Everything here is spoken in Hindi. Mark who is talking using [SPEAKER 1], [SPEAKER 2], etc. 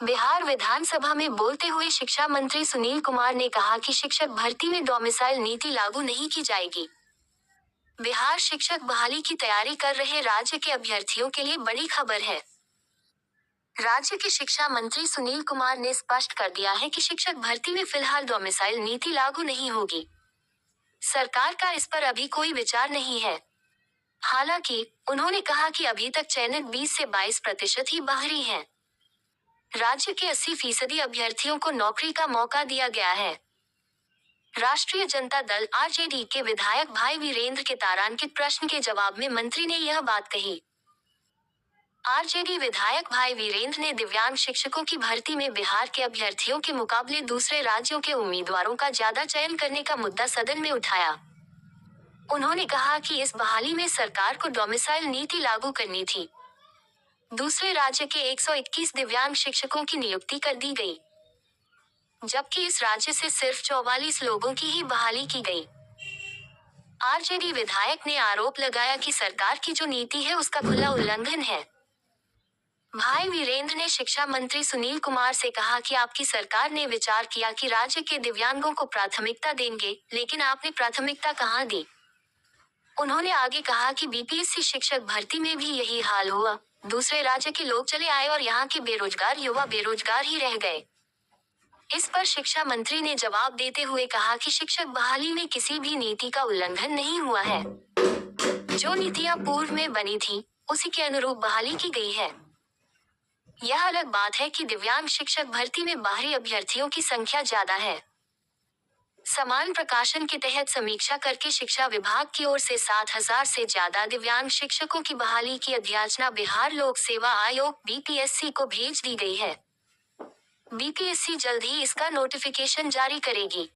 [SPEAKER 1] बिहार विधानसभा में बोलते हुए शिक्षा मंत्री सुनील कुमार ने कहा कि शिक्षक भर्ती में डोमिसाइल नीति लागू नहीं की जाएगी। बिहार शिक्षक बहाली की तैयारी कर रहे राज्य के अभ्यर्थियों के लिए बड़ी खबर है। राज्य के शिक्षा मंत्री सुनील कुमार ने स्पष्ट कर दिया है कि शिक्षक भर्ती में फिलहाल डोमिसाइल नीति लागू नहीं होगी। सरकार का इस पर अभी कोई विचार नहीं है। हालांकि उन्होंने कहा कि अभी तक चयनित 20 से 22% ही बाहरी हैं। राज्य के 80% अभ्यर्थियों को नौकरी का मौका दिया गया है। राष्ट्रीय जनता दल आरजेडी के विधायक भाई वीरेंद्र के तारांकित प्रश्न के जवाब में मंत्री ने यह बात कही। आरजेडी विधायक भाई वीरेंद्र ने दिव्यांग शिक्षकों की भर्ती में बिहार के अभ्यर्थियों के मुकाबले दूसरे राज्यों के उम्मीदवारों का ज्यादा चयन करने का मुद्दा सदन में उठाया। उन्होंने कहा कि इस बहाली में सरकार को डोमिसाइल नीति लागू करनी थी। दूसरे राज्य के 121 दिव्यांग शिक्षकों की नियुक्ति कर दी गई, जबकि इस राज्य से सिर्फ 44 लोगों की ही बहाली की गई। आरजेडी विधायक ने आरोप लगाया कि सरकार की जो नीति है उसका खुला उल्लंघन है। भाई वीरेंद्र ने शिक्षा मंत्री सुनील कुमार से कहा कि आपकी सरकार ने विचार किया कि राज्य के दिव्यांगों को प्राथमिकता देंगे, लेकिन आपने प्राथमिकता कहां दी। उन्होंने आगे कहा कि बीपीएससी शिक्षक भर्ती में भी यही हाल हुआ। दूसरे राज्य के लोग चले आए और यहाँ के बेरोजगार युवा बेरोजगार ही रह गए। इस पर शिक्षा मंत्री ने जवाब देते हुए कहा कि शिक्षक बहाली में किसी भी नीति का उल्लंघन नहीं हुआ है। जो नीतियां पूर्व में बनी थी, उसी के अनुरूप बहाली की गई है। यह अलग बात है कि दिव्यांग शिक्षक भर्ती में बाहरी अभ्यर्थियों की संख्या ज्यादा है। समान प्रकाशन के तहत समीक्षा करके शिक्षा विभाग की ओर से 7,000 से ज्यादा दिव्यांग शिक्षकों की बहाली की अधियाचना बिहार लोक सेवा आयोग बीपीएससी को भेज दी गई है। बीपीएससी जल्द ही इसका नोटिफिकेशन जारी करेगी।